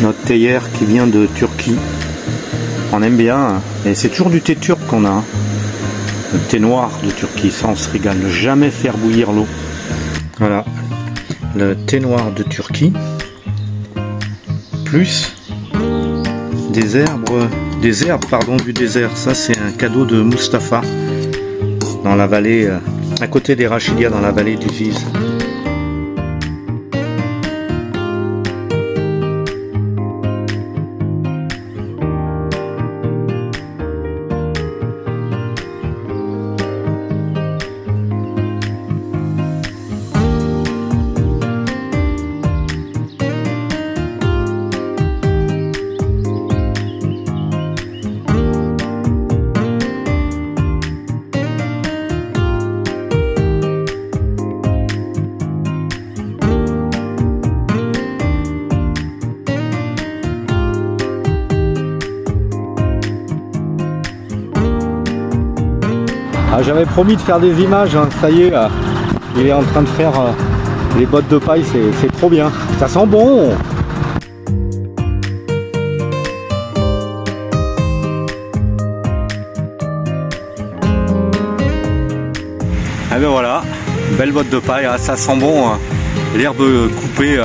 notre théière qui vient de Turquie. On aime bien, et c'est toujours du thé turc qu'on a, hein. Le thé noir de Turquie, ça on se régale, ne jamais faire bouillir l'eau. Voilà, le thé noir de Turquie, plus des herbes du désert. Ça c'est un cadeau de Mustapha, dans la vallée, à côté des Rachidia, dans la vallée du Ziz. Ah, j'avais promis de faire des images, hein. Ça y est, là, il est en train de faire les bottes de paille, c'est trop bien. Ça sent bon. Et ben voilà, belle botte de paille, hein. Ça sent bon, hein. L'herbe coupée,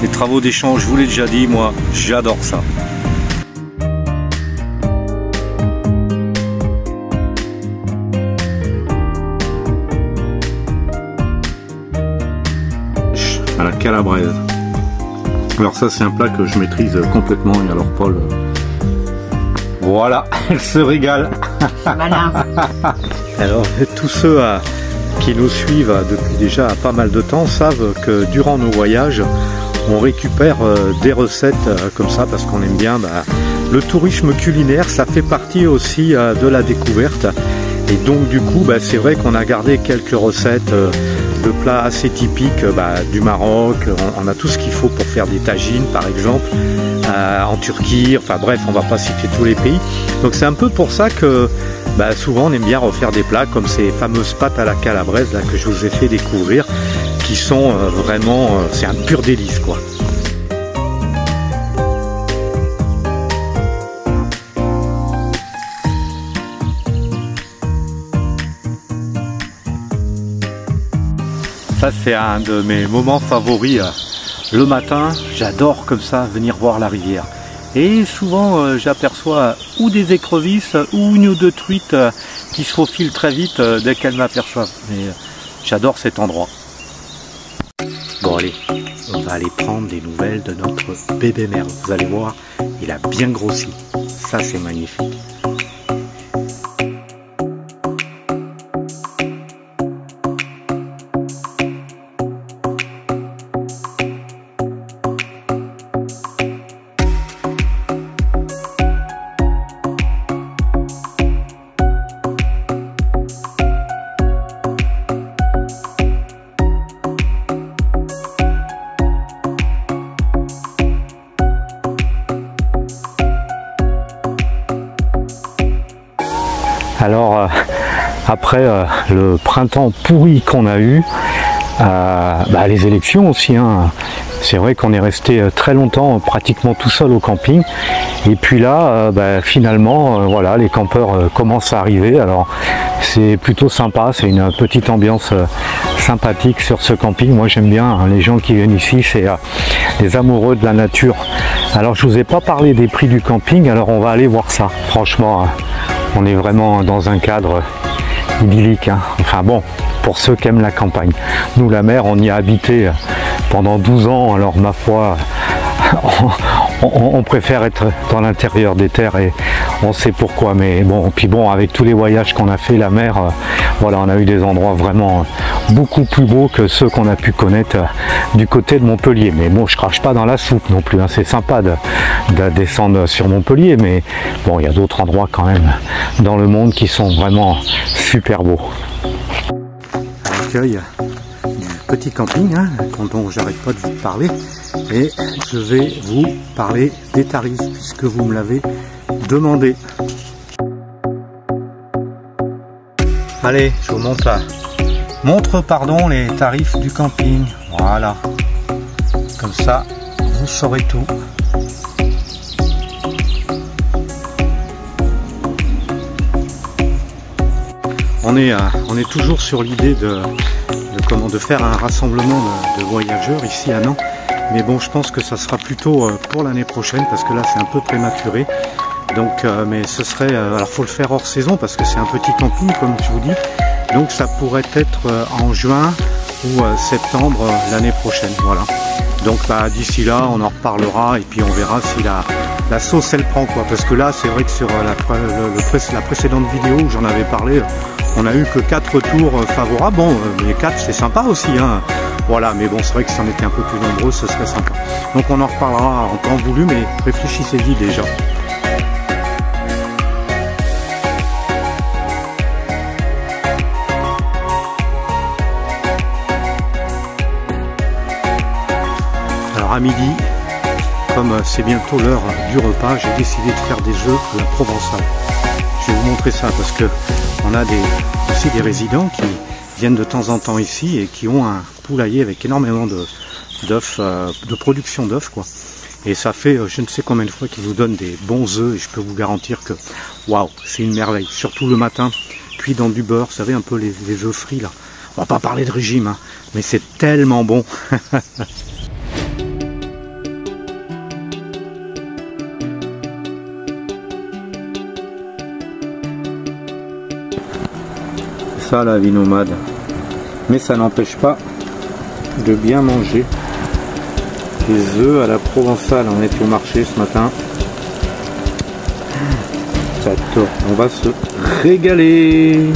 les travaux d'échange, je vous l'ai déjà dit, moi j'adore ça. À la calabraise. Alors ça c'est un plat que je maîtrise complètement, et alors Paul, voilà, elle se régale. Malin. Alors tous ceux qui nous suivent depuis déjà pas mal de temps savent que durant nos voyages on récupère des recettes comme ça, parce qu'on aime bien le tourisme culinaire, ça fait partie aussi de la découverte. Et donc du coup c'est vrai qu'on a gardé quelques recettes de plats assez typiques du Maroc. On a tout ce qu'il faut pour faire des tagines par exemple, en Turquie, enfin bref, on va pas citer tous les pays. Donc c'est un peu pour ça que souvent on aime bien refaire des plats comme ces fameuses pâtes à la calabraise là, que je vous ai fait découvrir, qui sont vraiment, c'est un pur délice quoi. Ça c'est un de mes moments favoris le matin, j'adore comme ça venir voir la rivière. Et souvent j'aperçois ou des écrevisses ou une ou deux truites qui se faufilent très vite dès qu'elles m'aperçoivent. Mais j'adore cet endroit. Bon allez, on va aller prendre des nouvelles de notre bébé merle. Vous allez voir, il a bien grossi. Ça c'est magnifique. Alors après le printemps pourri qu'on a eu, les élections aussi, hein. C'est vrai qu'on est resté très longtemps pratiquement tout seul au camping, et puis là finalement voilà, les campeurs commencent à arriver. Alors c'est plutôt sympa, c'est une petite ambiance sympathique sur ce camping. Moi j'aime bien, hein, les gens qui viennent ici, c'est des amoureux de la nature. Alors je vous ai pas parlé des prix du camping, alors on va aller voir ça. Franchement, on est vraiment dans un cadre idyllique, hein. Enfin bon, pour ceux qui aiment la campagne. Nous la mer, on y a habité pendant 12 ans, alors ma foi, on préfère être dans l'intérieur des terres, et on sait pourquoi. Mais bon, puis bon, avec tous les voyages qu'on a fait, la mer, voilà, on a eu des endroits vraiment beaucoup plus beaux que ceux qu'on a pu connaître du côté de Montpellier. Mais bon, je crache pas dans la soupe non plus, hein. C'est sympa de descendre sur Montpellier, mais bon, il y a d'autres endroits quand même dans le monde qui sont vraiment super beaux. Accueil du petit camping, hein, dont j'arrête pas de vous parler, et je vais vous parler des tarifs puisque vous me l'avez demandé. Allez, je vous montre les tarifs du camping. Voilà, comme ça vous saurez tout. on est toujours sur l'idée de faire un rassemblement de voyageurs ici à Nantes. Mais bon, je pense que ça sera plutôt pour l'année prochaine parce que là c'est un peu prématuré. Donc, mais ce serait, alors faut le faire hors saison parce que c'est un petit camping comme je vous dis. Donc ça pourrait être en juin ou septembre l'année prochaine. Voilà. Donc bah, d'ici là, on en reparlera et puis on verra si la sauce elle prend quoi. Parce que là, c'est vrai que sur la précédente vidéo où j'en avais parlé, on a eu que 4 tours favorables. Bon, les 4 c'est sympa aussi, hein. Voilà, mais bon, c'est vrai que si on était un peu plus nombreux, ce serait sympa. Donc on en reparlera en temps voulu, mais réfléchissez-y déjà. Alors à midi, comme c'est bientôt l'heure du repas, j'ai décidé de faire des œufs à la provençale. Je vais vous montrer ça parce que on a aussi des résidents qui viennent de temps en temps ici et qui ont un poulailler avec énormément d'œufs, de production d'œufs quoi. Et ça fait je ne sais combien de fois qu'ils nous donnent des bons œufs et je peux vous garantir que waouh, c'est une merveille. Surtout le matin, cuit dans du beurre, vous savez un peu les œufs frits là. On va pas parler de régime, hein, mais c'est tellement bon. Ça la vie nomade, mais ça n'empêche pas de bien manger des œufs à la provençale. On était au marché ce matin, j'adore, on va se régaler.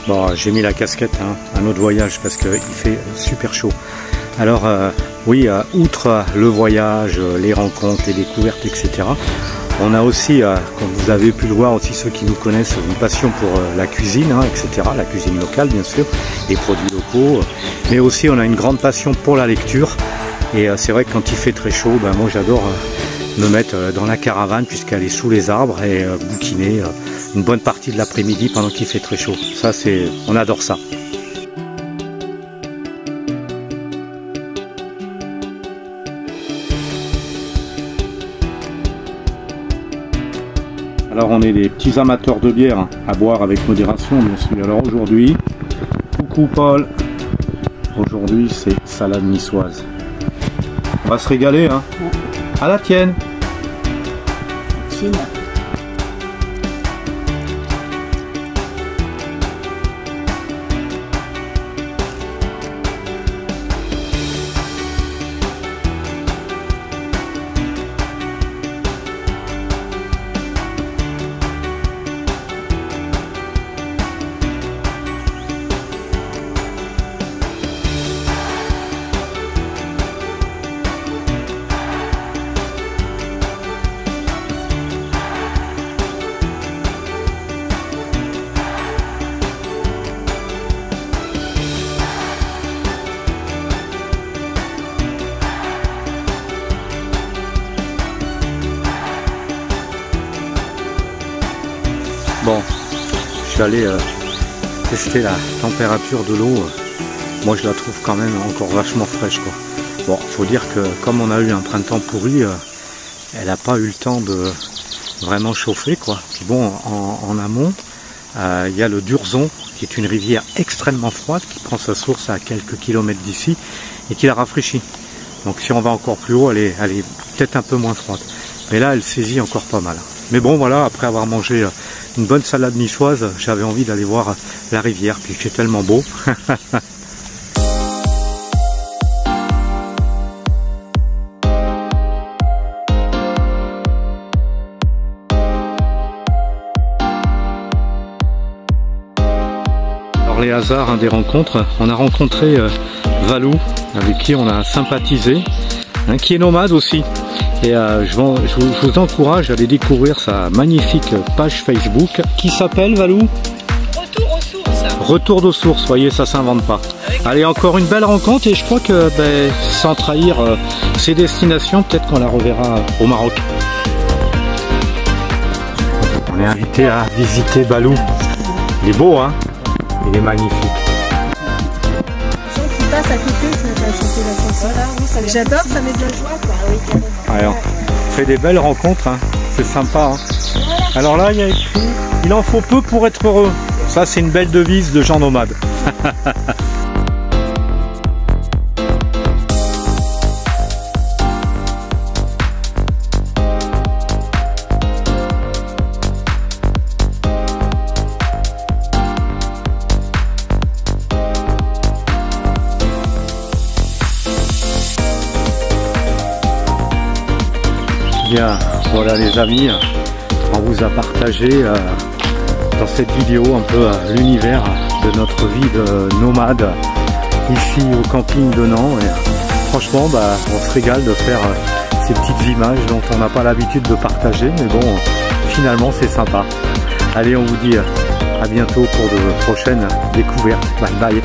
Bon, j'ai mis la casquette, hein, un autre voyage parce qu'il fait super chaud. Alors oui, outre le voyage, les rencontres, les découvertes, etc. On a aussi, comme vous avez pu le voir aussi ceux qui nous connaissent, une passion pour la cuisine, hein, etc. La cuisine locale bien sûr, les produits locaux. Mais aussi on a une grande passion pour la lecture. Et c'est vrai que quand il fait très chaud, ben, moi j'adore me mettre dans la caravane puisqu'elle est sous les arbres et bouquiner une bonne partie de l'après-midi pendant qu'il fait très chaud. Ça c'est, on adore ça. Alors on est des petits amateurs de bière, hein, à boire avec modération bien sûr. Alors aujourd'hui, coucou Paul, aujourd'hui c'est salade niçoise. On va se régaler, hein. À la tienne. Chine. Bon, je suis allé tester la température de l'eau. Moi je la trouve quand même encore vachement fraîche quoi. Bon, faut dire que comme on a eu un printemps pourri, elle n'a pas eu le temps de vraiment chauffer quoi. Puis bon, en amont, il y a le Durzon qui est une rivière extrêmement froide qui prend sa source à quelques kilomètres d'ici et qui la rafraîchit. Donc si on va encore plus haut, elle est peut-être un peu moins froide. Mais là, elle saisit encore pas mal. Mais bon, voilà, après avoir mangé une bonne salade niçoise, j'avais envie d'aller voir la rivière. Puis il fait tellement beau. Alors les hasards hein, des rencontres, on a rencontré Valou, avec qui on a sympathisé, hein, qui est nomade aussi. Et je vous encourage à aller découvrir sa magnifique page Facebook qui s'appelle, Valou? Retour aux sources. Retour aux sources, voyez, ça s'invente pas. Allez, encore une belle rencontre et je crois que sans trahir ses destinations, peut-être qu'on la reverra au Maroc. On est invité à visiter Balou. Il est beau, hein? Il est magnifique. Les gens qui passent à côté, ça va chanter la chanson. Voilà, j'adore, ça met de la joie, quoi. Alors, on fait des belles rencontres, hein. C'est sympa. Hein. Alors là, il y a écrit « Il en faut peu pour être heureux ». Ça, c'est une belle devise de gens nomades. Bien, voilà les amis, on vous a partagé dans cette vidéo un peu l'univers de notre vie de nomade ici au camping de Nant. Et franchement, on se régale de faire ces petites images dont on n'a pas l'habitude de partager, mais bon, finalement c'est sympa. Allez, on vous dit à bientôt pour de prochaines découvertes. Bye bye.